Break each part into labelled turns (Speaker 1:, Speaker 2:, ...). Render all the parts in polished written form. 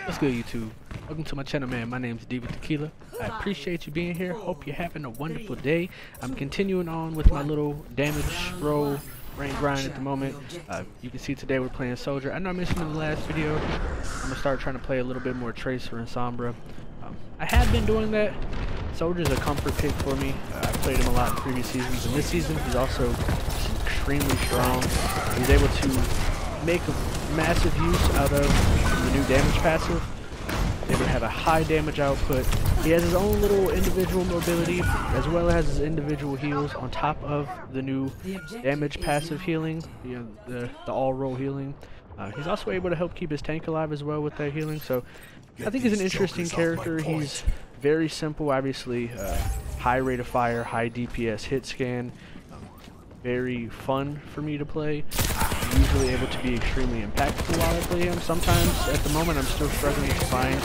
Speaker 1: What's good, YouTube? Welcome to my channel, man. My name's DivaTequila. I appreciate you being here. Hope you're having a wonderful day. I'm continuing on with my little damage roll rank grind at the moment. You can see today we're playing Soldier. I know I mentioned in the last video, I'm gonna start trying to play a little bit more Tracer and Sombra. I have been doing that. Soldier's a comfort pick for me. I've played him a lot in previous seasons, and this season he's also extremely strong. He's able to make a massive use out of the new damage passive. Able to have a high damage output. He has his own little individual mobility as well as his individual heals on top of the new damage passive healing, the all roll healing. He's also able to help keep his tank alive as well with that healing. So I think he's an interesting character. He's very simple, obviously. High rate of fire, high DPS hit scan. Very fun for me to play. I'm usually able to be extremely impactful while I play him. Sometimes, at the moment, I'm still struggling to find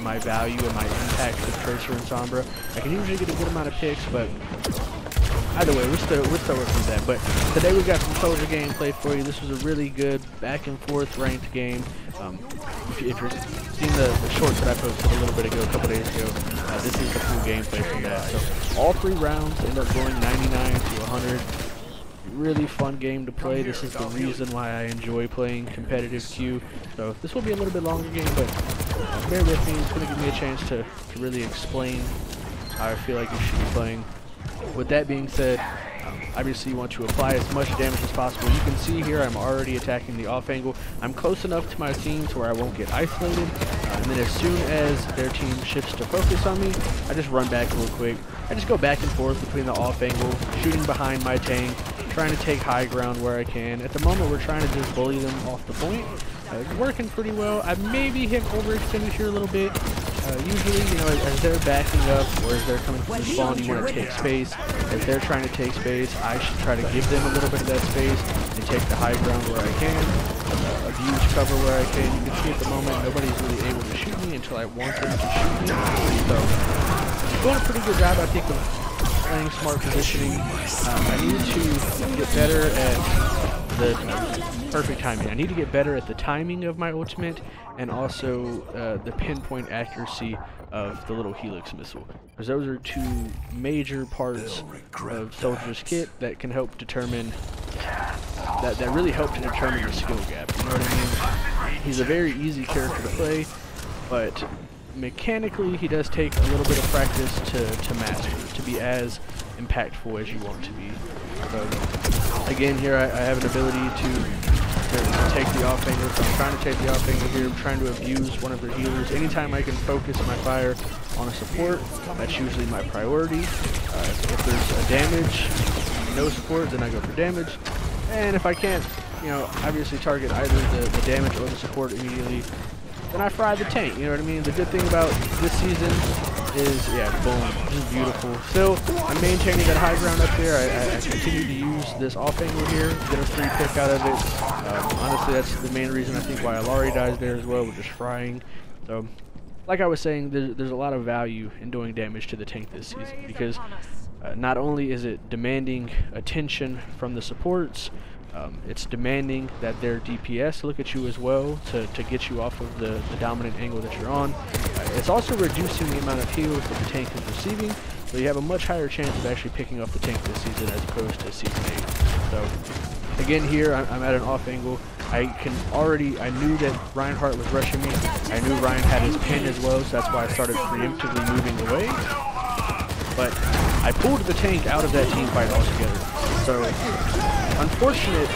Speaker 1: my value and my impact with Tracer and Sombra. I can usually get a good amount of picks, but either way, we're still working with that. But today we got some Soldier gameplay for you. This was a really good back and forth ranked game. If you've seen the shorts that I posted a little bit ago, a couple days ago, this is the full gameplay from that. So all 3 rounds end up going 99 to 100. Really fun game to play. This is the reason why I enjoy playing competitive queue. So this will be a little bit longer game, but bear with me. It's going to give me a chance to really explain how I feel like you should be playing. With that being said, obviously you want to apply as much damage as possible. You can see here I'm already attacking the off angle. I'm close enough to my team to where I won't get isolated. And then as soon as their team shifts to focus on me, I just run back real quick. I just go back and forth between the off angle, shooting behind my tank, trying to take high ground where I can. At the moment we're trying to just bully them off the point. It's working pretty well. I maybe hit overextended here a little bit. Usually, as they're backing up or as they're coming from the spawn, you want to take space. If they're trying to take space, I should try to give them a little bit of that space and take the high ground where I can, abuse cover where I can. You can see at the moment nobody's really able to shoot me until I want them to shoot me. So, doing a pretty good job, I think, of playing smart positioning. I need to get better at the perfect timing. I need to get better at the timing of my ultimate and also the pinpoint accuracy of the little Helix missile, because those are 2 major parts of Soldier's kit that can help determine that really help to determine your skill gap. You know what I mean? He's a very easy character to play, but mechanically he does take a little bit of practice to master, to be as impactful as you want to be. So again, here I have an ability to take the off angle. So I'm trying to take the off angle here. I'm trying to abuse one of their healers. Anytime I can focus my fire on a support, that's usually my priority. If there's a damage, no support, then I go for damage. And if I can't, obviously target either the damage or the support immediately, then I fry the tank. You know what I mean? The good thing about this season is, boom, just beautiful. Still, I'm maintaining that high ground up there. I continue to use this off angle here, get a free pick out of it. Honestly, that's the main reason I think why Alari dies there as well, with just frying. So, like I was saying, there's a lot of value in doing damage to the tank this season, because not only is it demanding attention from the supports, it's demanding that their DPS look at you as well to get you off of the dominant angle that you're on. It's also reducing the amount of heals that the tank is receiving, so you have a much higher chance of actually picking up the tank this season as opposed to season 8. So again, here I'm at an off angle. I knew that Reinhardt was rushing me. I knew Ryan had his pin as well, so that's why I started preemptively moving away. But I pulled the tank out of that team fight altogether. So unfortunate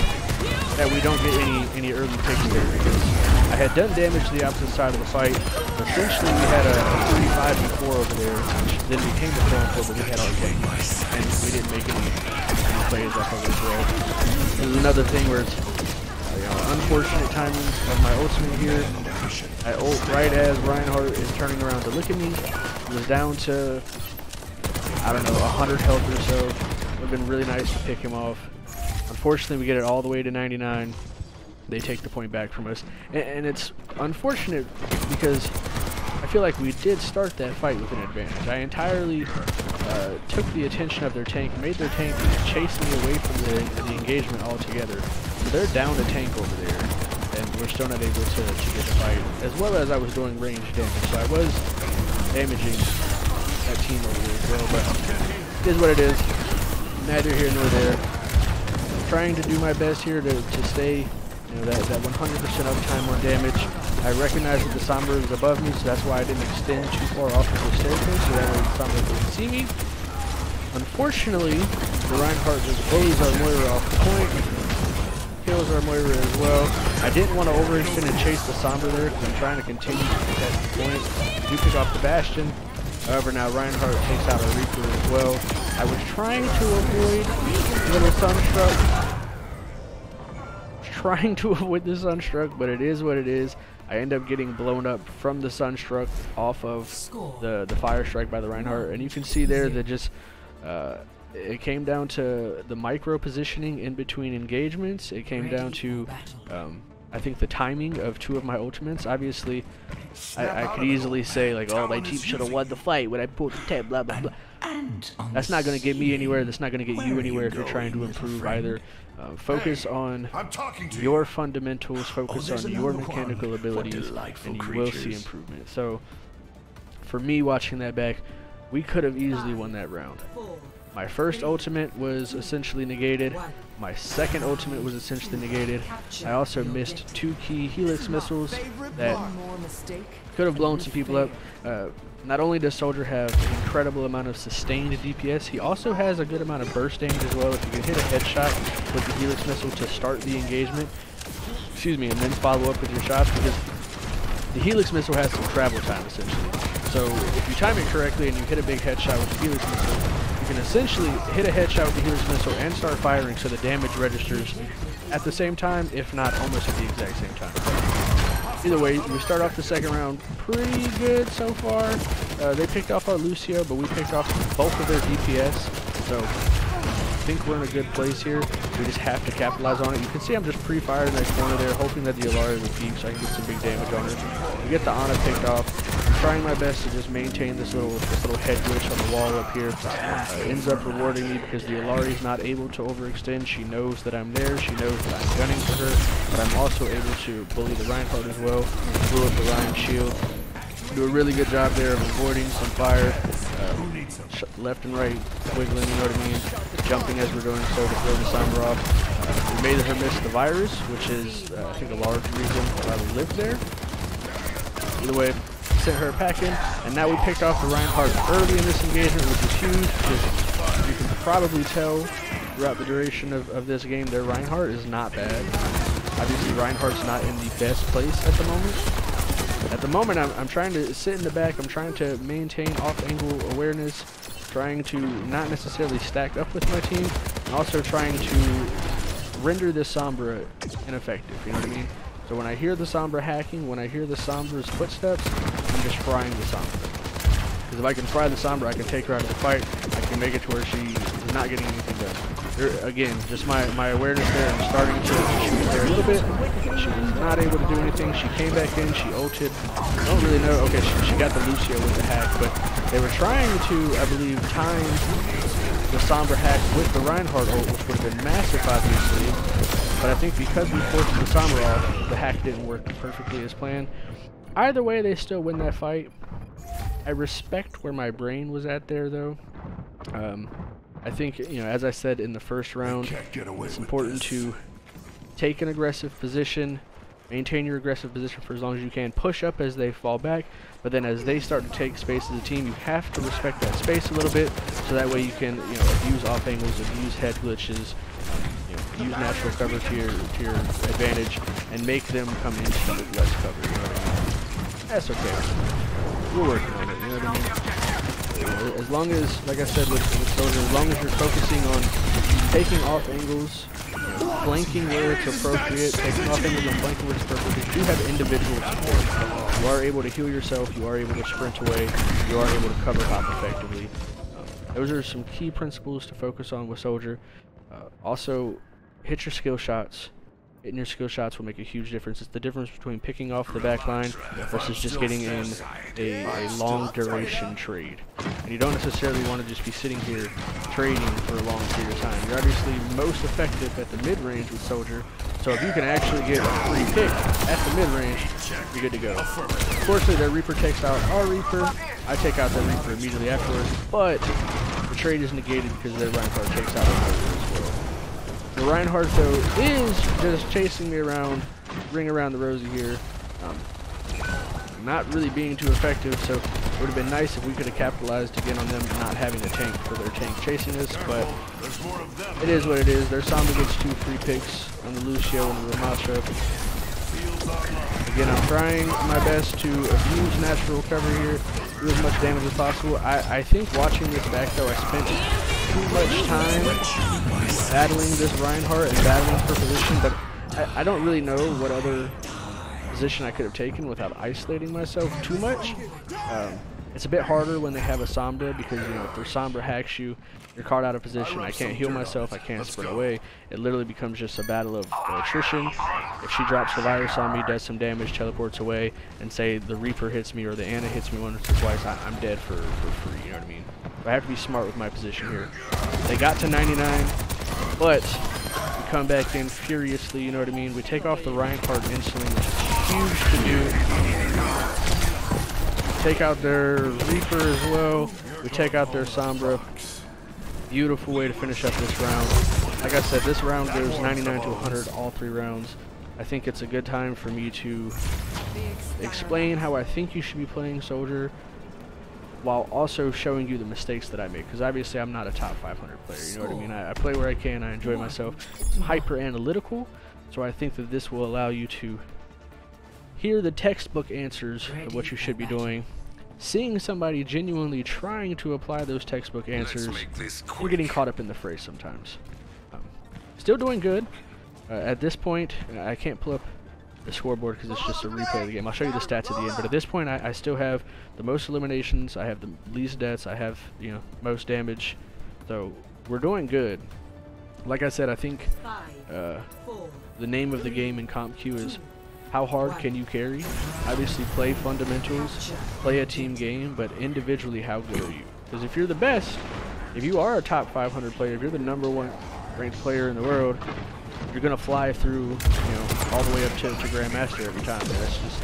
Speaker 1: that we don't get any early picks there, because I had done damage to the opposite side of the fight. Essentially, we had a 35-4 over there, which then became a 4-4, but we had our tank, and we didn't make any plays off of it as well. There's another thing where it's unfortunate timing of my ultimate here. I ult right as Reinhardt is turning around to look at me. He was down to, I don't know, 100 health or so. It would have been really nice to pick him off. Unfortunately, we get it all the way to 99. They take the point back from us. And it's unfortunate because I feel like we did start that fight with an advantage. I entirely took the attention of their tank, made their tank chase me away from the engagement altogether. So they're down a tank over there. And we're still not able to get the fight, as well as I was doing range damage, so I was damaging that team over there as well, but it is what it is. Neither here nor there. I'm trying to do my best here to stay, you know, that 100% uptime on damage. I recognize that the Sombra is above me, so that's why I didn't extend too far off of the staircase, so that way the Sombra couldn't see me. Unfortunately, the Reinhardt just blows our Moira off the point, kills our Moira as well. I didn't want to overextend and chase the Sombra there because I'm trying to continue to protect the point. I do pick off the Bastion. However, now Reinhardt takes out a Reaper as well. I was trying to avoid little Sunstruck. Trying to avoid the Sunstruck, but it is what it is. I end up getting blown up from the Sunstruck off of the Fire Strike by the Reinhardt, and you can see there that just it came down to the micro positioning in between engagements. It came down to I think the timing of two of my ultimates. Obviously, I could easily say like, oh, my team should have won the fight when I pulled the tab, blah blah blah. That's not going to get me anywhere. That's not going to get you anywhere if you're trying to improve either. Focus on your fundamentals, focus on your mechanical abilities, and you will see improvement. So, for me watching that back, we could have easily won that round. My first ultimate was essentially negated. My second ultimate was essentially negated. I also missed 2 key Helix missiles that could have blown some people up. Not only does Soldier have an incredible amount of sustained DPS, he also has a good amount of burst damage as well. If you can hit a headshot with the Helix missile to start the engagement, excuse me, and then follow up with your shots, because the Helix missile has some travel time essentially. So if you time it correctly and you hit a big headshot with the Helix missile, you can essentially hit a headshot with the Helix missile and start firing, so the damage registers at the same time, if not almost at the exact same time. Either way, we start off the second round pretty good so far. They picked off our Lucio, but we picked off both of their DPS. So I think we're in a good place here. We just have to capitalize on it. You can see I'm just pre-fired in that corner there, hoping that the Illari will peek so I can get some big damage on her. We get the Ana picked off. I'm trying my best to just maintain this little head glitch on the wall up here. Ends up rewarding me because the Illari is not able to overextend. She knows that I'm there. She knows that I'm gunning for her. But I'm also able to bully the Reinhardt as well. Blew up the Ryan shield. Do a really good job there of avoiding some fire. Left and right wiggling, you know what I mean? Jumping as we're doing so to throw the Sombra off. We made her miss the virus, which is, I think, a large reason why we lived there. Either way, sent her packing, and now we picked off the Reinhardt early in this engagement, which is huge, because you can probably tell throughout the duration of this game their Reinhardt is not bad. Obviously, Reinhardt's not in the best place at the moment. At the moment, I'm trying to sit in the back. I'm trying to maintain off-angle awareness, trying to not necessarily stack up with my team, and also trying to render this Sombra ineffective, you know what I mean? So when I hear the Sombra hacking, when I hear the Sombra's footsteps, I'm just frying the Sombra. Because if I can fry the Sombra, I can take her out of the fight. I can make it to where she is not getting anything done. Again, just my awareness there. I'm starting to shoot there a little bit. She was not able to do anything. She came back in. She ulted. I don't really know. Okay, she got the Lucio with the hack, but they were trying to, I believe, time the Sombra hack with the Reinhardt ult, which would have been massive, obviously. But I think because we forced the Sombra off, the hack didn't work perfectly as planned. Either way, they still win that fight. I respect where my brain was at there, though. I think, you know, as I said in the first round, it's important to take an aggressive position, maintain your aggressive position for as long as you can, push up as they fall back, but then as they start to take space as a team, you have to respect that space a little bit, so that way you can, you know, abuse off angles, abuse head glitches, you know, use natural cover to your advantage, and make them come into you with less cover. You know what I mean? That's okay. We're working on it. You know what I mean? As long as, like I said with Soldier, as long as you're focusing on taking off angles, flanking where it's appropriate, taking off angles and flanking where it's appropriate, you do have individual support. You are able to heal yourself, you are able to sprint away, you are able to cover hop effectively. Those are some key principles to focus on with Soldier. Also, hit your skill shots. Hitting your skill shots will make a huge difference. It's the difference between picking off the back line versus just getting in a long duration trade. And you don't necessarily want to just be sitting here trading for a long period of time. You're obviously most effective at the mid-range with Soldier So if you can actually get a free pick at the mid-range, you're good to go. Unfortunately, their Reaper takes out our Reaper. I take out the Reaper immediately afterwards, but the trade is negated because their Reinhardt takes out our Reaper as well. The Reinhardt, though, is just chasing me around, ring around the rosy here. Not really being too effective, so it would have been nice if we could have capitalized again on them not having a tank for their tank chasing us, but it is what it is. Their Sombra gets 2 free picks on the Lucio and the Ramattra. Again, I'm trying my best to abuse natural cover here, do as much damage as possible. I think watching this back, though, I spent too much time battling this Reinhardt and battling for position, but I don't really know what other position I could have taken without isolating myself too much. It's a bit harder when they have a Sombra because, you know, if their Sombra hacks you, you're caught out of position. I can't heal myself, I can't sprint away. It literally becomes just a battle of attrition. If she drops the virus on me, does some damage, teleports away, and say the Reaper hits me or the Ana hits me once or twice, I'm dead for free, you know what I mean? I have to be smart with my position here. They got to 99, but we come back in furiously, you know what I mean? We take off the Reinhardt instantly, which is huge to do. Take out their Reaper as well. We take out their Sombra. Beautiful way to finish up this round. Like I said, this round goes 99 to 100 all 3 rounds. I think it's a good time for me to explain how I think you should be playing Soldier while also showing you the mistakes that I make, because obviously I'm not a top 500 player, you know what I mean? I play where I can, I enjoy myself. I'm hyper analytical, so I think that this will allow you to hear the textbook answers of what you should be doing. Seeing somebody genuinely trying to apply those textbook answers, we're getting caught up in the fray sometimes. Still doing good. At this point, I can't pull up the scoreboard because it's just a replay of the game. I'll show you the stats at the end, but at this point I still have the most eliminations, I have the least deaths, I have, you know, most damage. So we're doing good. Like I said, I think the name of the game in Comp Q is how hard can you carry? Obviously play fundamentals, play a team game, but individually how good are you? Because if you're the best, if you are a top 500 player, if you're the #1 ranked player in the world, you're gonna fly through, you know, all the way up to Grandmaster every time. That's just,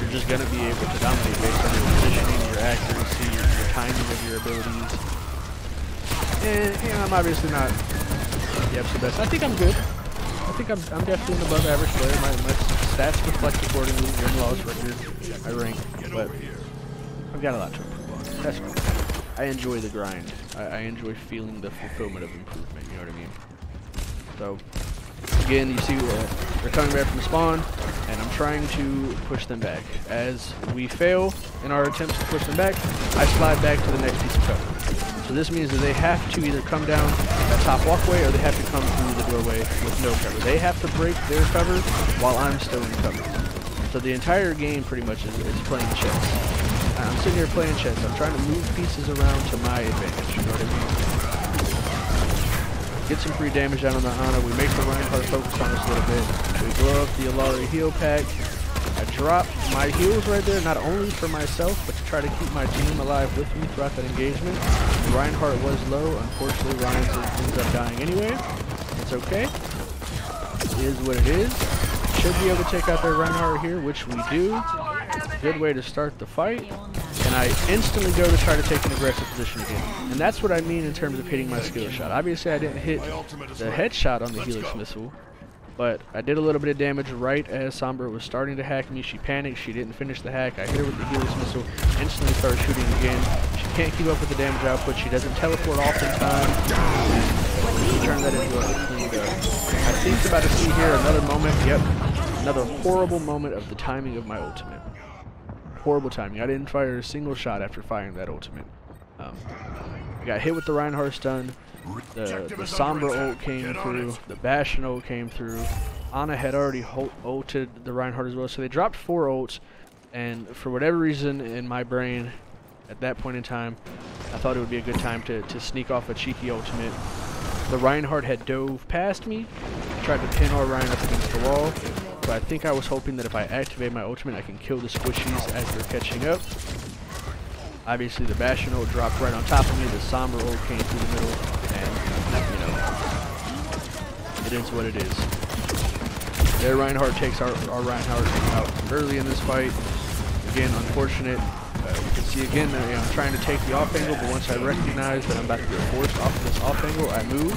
Speaker 1: you're just gonna be able to dominate based on your positioning, your accuracy, your timing of your abilities. And you know, I'm obviously not the absolute best. I think I'm good. I think I'm definitely an above average player. My stats reflect accordingly. Your law's record, I rank, but I've got a lot to improve on. That's fine. I enjoy the grind. I enjoy feeling the fulfillment of improvement. You know what I mean? So again, you see they're coming back from spawn, and I'm trying to push them back. As we fail in our attempts to push them back, I slide back to the next piece of cover. So this means that they have to either come down that top walkway or they have to come through the doorway with no cover. They have to break their cover while I'm still in cover. So the entire game pretty much is playing chess. I'm sitting here playing chess. I'm trying to move pieces around to my advantage. You know what I mean? Get some free damage down on the Ana. We make the Reinhardt focus on us a little bit. We blow up the Alari heal pack. I drop my heals right there, not only for myself, but to try to keep my team alive with me throughout that engagement. Reinhardt was low. Unfortunately, Ryan ends up dying anyway. It's okay. It is what it is. Should be able to take out their Reinhardt here, which we do. Good way to start the fight. And I instantly go to try to take an aggressive position again. And that's what I mean in terms of hitting my skill shot. Obviously, I didn't hit the headshot on the Helix missile, but I did a little bit of damage right as Sombra was starting to hack me. She panicked. She didn't finish the hack. I hit her with the Helix missile. Instantly started shooting again. She can't keep up with the damage output. She doesn't teleport off in time. Turn that into a clean go. I think about to see here another moment. Yep. Another horrible moment of the timing of my ultimate. Horrible timing. I didn't fire a single shot after firing that ultimate. I got hit with the Reinhardt stun. The Sombra ult came through. The Bastion ult came through. Ana had already ulted the Reinhardt as well. So they dropped 4 ults. And for whatever reason in my brain, at that point in time, I thought it would be a good time to sneak off a cheeky ultimate. The Reinhardt had dove past me. Tried to pin our Ryan up against the wall. So I think I was hoping that if I activate my ultimate, I can kill the squishies as they're catching up. Obviously, the Bastion ult dropped right on top of me. The Sombra ult came through the middle, and you know, it is what it is. Their Reinhardt takes our Reinhardt out early in this fight. Again, unfortunate. You can see again that I'm trying to take the off angle, but once I recognize that I'm about to get forced off of this off angle, I move.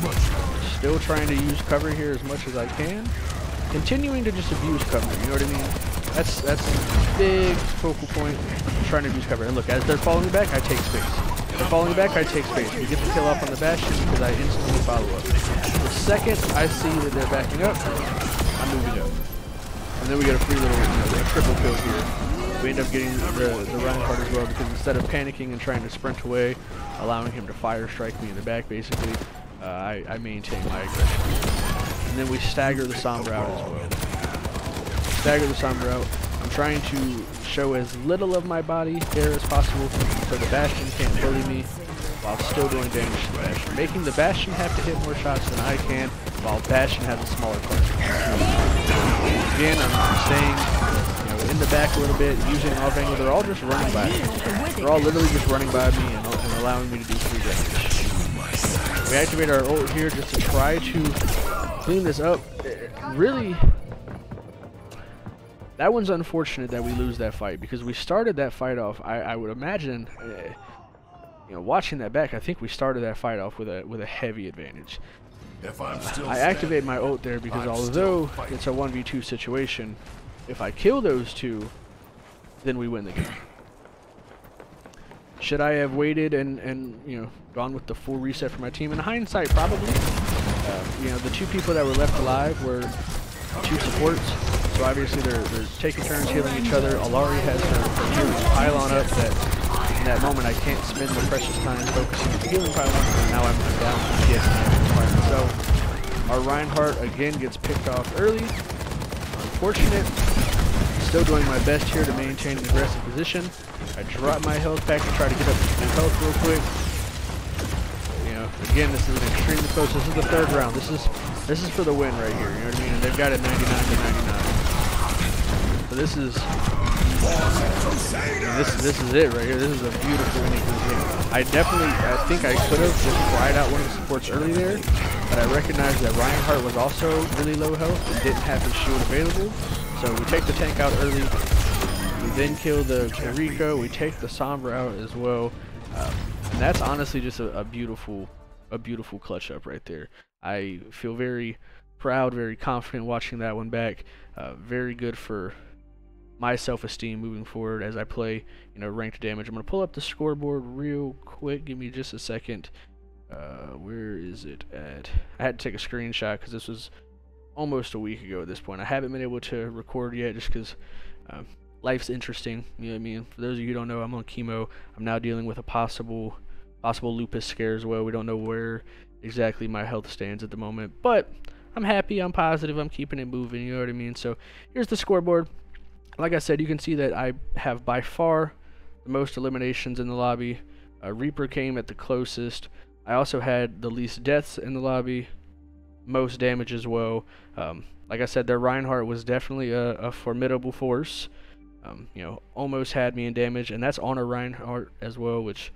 Speaker 1: Still trying to use cover here as much as I can. Continuing to just abuse cover, you know what I mean? That's a big focal point. I'm trying to abuse cover. And look, as they're falling me back, I take space. They're falling me back, I take space. We get the kill off on the Bastion because I instantly follow up. The second I see that they're backing up, I'm moving up. And then we get a free little, a triple kill here. We end up getting the Reinhardt as well because instead of panicking and trying to sprint away, allowing him to fire strike me in the back basically, I maintain my aggression. And then we stagger the Sombra out as well. Stagger the Sombra out. I'm trying to show as little of my body there as possible so the Bastion can't bully me while still doing damage to the Bastion. Making the Bastion have to hit more shots than I can while Bastion has a smaller clutch. Again, I'm staying in the back a little bit, using off angle. They're all just running by me. They're all literally just running by me and allowing me to do free damage. We activate our ult here just to try to clean this up. Really, that one's unfortunate that we lose that fight because we started that fight off. I would imagine, watching that back, I think we started that fight off with a heavy advantage. I activate my ult there because although it's a 1v2 situation, if I kill those two, then we win the game. Should I have waited and gone with the full reset for my team? In hindsight, probably. The two people that were left alive were two supports, so obviously they're taking turns healing each other. Alari has her healing pylon up that in that moment I can't spend the precious time focusing on the healing pylon, and now I'm down to get damage. So our Reinhardt again gets picked off early. Unfortunate. Still doing my best here to maintain an aggressive position. I drop my health back to try to get up to full health real quick. Again, this is an extremely close. This is the third round. This is for the win right here. You know what I mean? And they've got it 99 to 99. So this is it right here. This is a beautiful ending to the game. I think I could have just cried out one of the supports early there, but I recognized that Reinhardt was also really low health and didn't have his shield available. So we take the tank out early. We then kill the Rico. We take the Sombra out as well. And that's honestly just a beautiful clutch up right there. I feel very proud, very confident watching that one back. Very good for my self-esteem moving forward as I play, ranked damage. I'm gonna pull up the scoreboard real quick. Give me just a second. Where is it at? I had to take a screenshot because this was almost a week ago at this point. I haven't been able to record yet just because life's interesting. You know what I mean? For those of you who don't know, I'm on chemo. I'm now dealing with a possible lupus scare as well. We don't know where exactly my health stands at the moment, but I'm happy, I'm positive, I'm keeping it moving, you know what I mean? So here's the scoreboard. Like I said, you can see that I have by far the most eliminations in the lobby. Reaper came at the closest. I also had the least deaths in the lobby, most damage as well. Like I said, their Reinhardt was definitely a formidable force. Almost had me in damage, and that's on a Reinhardt as well, which,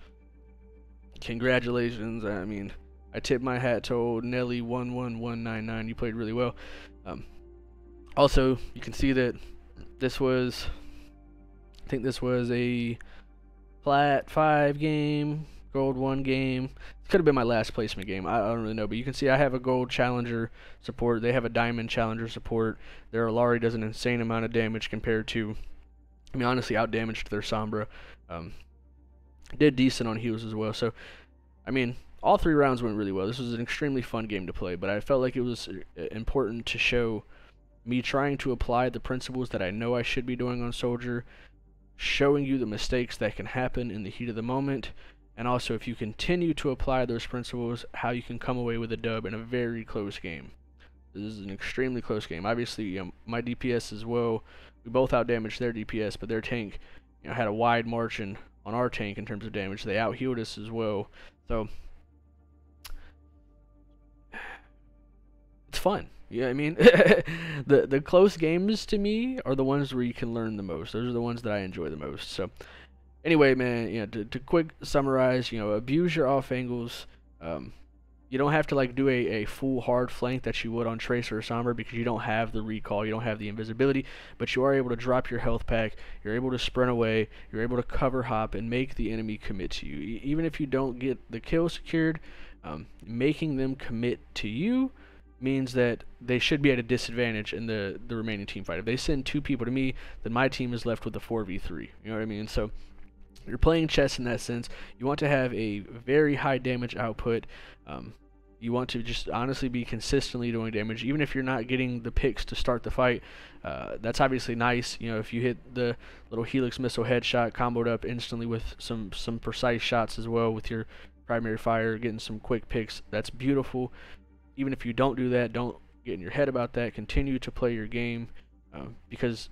Speaker 1: congratulations. I mean, I tip my hat to old Nelly 11199. You played really well. Also, you can see that this was, I think this was a plat 5 game, gold 1 game. It could have been my last placement game. I don't really know, but you can see I have a gold challenger support. They have a diamond challenger support. Their Alari does an insane amount of damage compared to, honestly, out-damaged their Sombra. Did decent on heals as well. So, all 3 rounds went really well. This was an extremely fun game to play, but I felt like it was important to show me trying to apply the principles that I know I should be doing on Soldier, showing you the mistakes that can happen in the heat of the moment, and also if you continue to apply those principles, how you can come away with a dub in a very close game. This is an extremely close game. Obviously, my DPS as well, we both out-damaged their DPS, but their tank had a wide margin on our tank in terms of damage. They out-healed us as well. So, it's fun. Yeah, the close games to me are the ones where you can learn the most. Those are the ones that I enjoy the most. So, anyway, man, to quick summarize, abuse your off angles. You don't have to like do a full hard flank that you would on Tracer or Sombra, because you don't have the recall, you don't have the invisibility, but you are able to drop your health pack, you're able to sprint away, you're able to cover hop and make the enemy commit to you. Even if you don't get the kill secured, making them commit to you means that they should be at a disadvantage in the remaining team fight. If they send 2 people to me, then my team is left with a 4v3. You know what I mean? So you're playing chess in that sense. You want to have a very high damage output. You want to just honestly be consistently doing damage, even if you're not getting the picks to start the fight. That's obviously nice. You know, if you hit the little Helix missile headshot, comboed up instantly with some precise shots as well with your primary fire, getting some quick picks, that's beautiful. Even if you don't do that, don't get in your head about that. Continue to play your game, because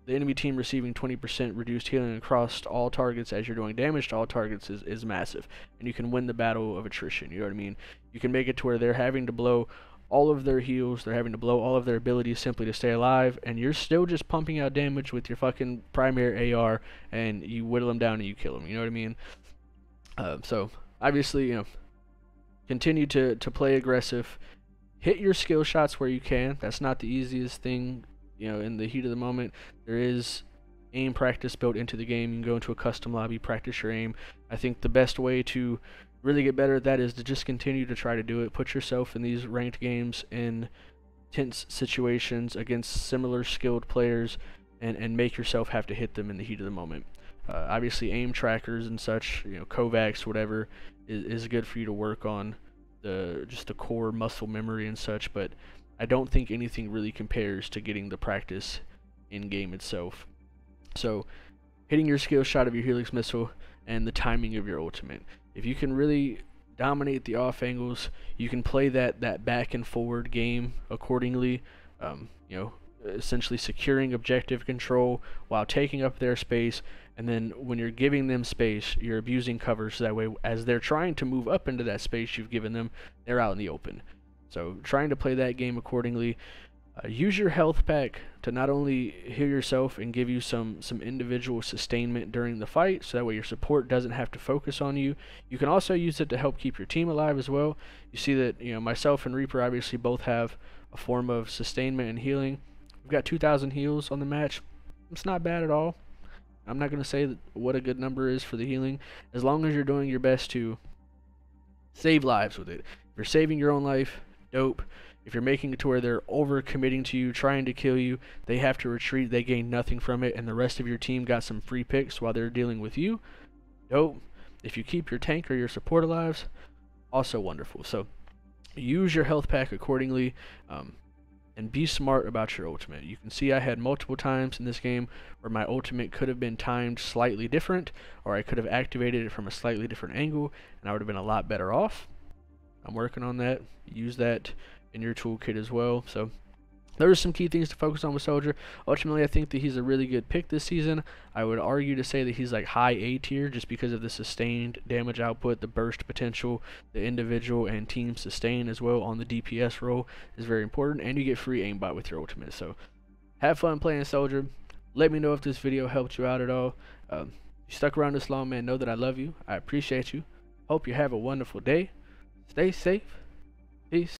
Speaker 1: the enemy team receiving 20% reduced healing across all targets as you're doing damage to all targets is massive, and you can win the battle of attrition. You know what I mean? You can make it to where they're having to blow all of their heals, they're having to blow all of their abilities simply to stay alive, and you're still just pumping out damage with your fucking primary AR, and you whittle them down and you kill them. You know what I mean? So obviously, you know, continue to play aggressive, hit your skill shots where you can. That's not the easiest thing, you know, in the heat of the moment. There is aim practice built into the game. You can go into a custom lobby, practice your aim. I think the best way to really get better at that is to just continue to try to do it. Put yourself in these ranked games in tense situations against similar skilled players, and make yourself have to hit them in the heat of the moment. Obviously aim trackers and such, you know, Kovacs, whatever, is good for you to work on just the core muscle memory and such, but I don't think anything really compares to getting the practice in game itself. So hitting your skill shot of your Helix missile and the timing of your ultimate. If you can really dominate the off angles, you can play that back and forward game accordingly, you know, essentially securing objective control while taking up their space, and then when you're giving them space, you're abusing cover, so that way as they're trying to move up into that space you've given them, they're out in the open. So trying to play that game accordingly. Use your health pack to not only heal yourself and give you some individual sustainment during the fight, so that way your support doesn't have to focus on you. You can also use it to help keep your team alive as well. You see that, you know, myself and Reaper obviously both have a form of sustainment and healing. We've got 2,000 heals on the match. It's not bad at all. I'm not going to say what a good number is for the healing, as long as you're doing your best to save lives with it. If you're saving your own life, dope. If you're making it to where they're over committing to you, trying to kill you, they have to retreat, they gain nothing from it, and the rest of your team got some free picks while they're dealing with you, dope. If you keep your tank or your support alive, also wonderful. So use your health pack accordingly, and be smart about your ultimate. You can see I had multiple times in this game where my ultimate could have been timed slightly different, or I could have activated it from a slightly different angle, and I would have been a lot better off. I'm working on that. Use that in your toolkit as well. So there are some key things to focus on with Soldier. Ultimately, I think that he's a really good pick this season. I would argue to say that he's like high A tier, just because of the sustained damage output, the burst potential, the individual and team sustain as well on the DPS role is very important, and you get free aimbot with your ultimate. So have fun playing Soldier. Let me know if this video helped you out at all. You stuck around this long, man. Know that I love you. I appreciate you. Hope you have a wonderful day. Stay safe. Peace.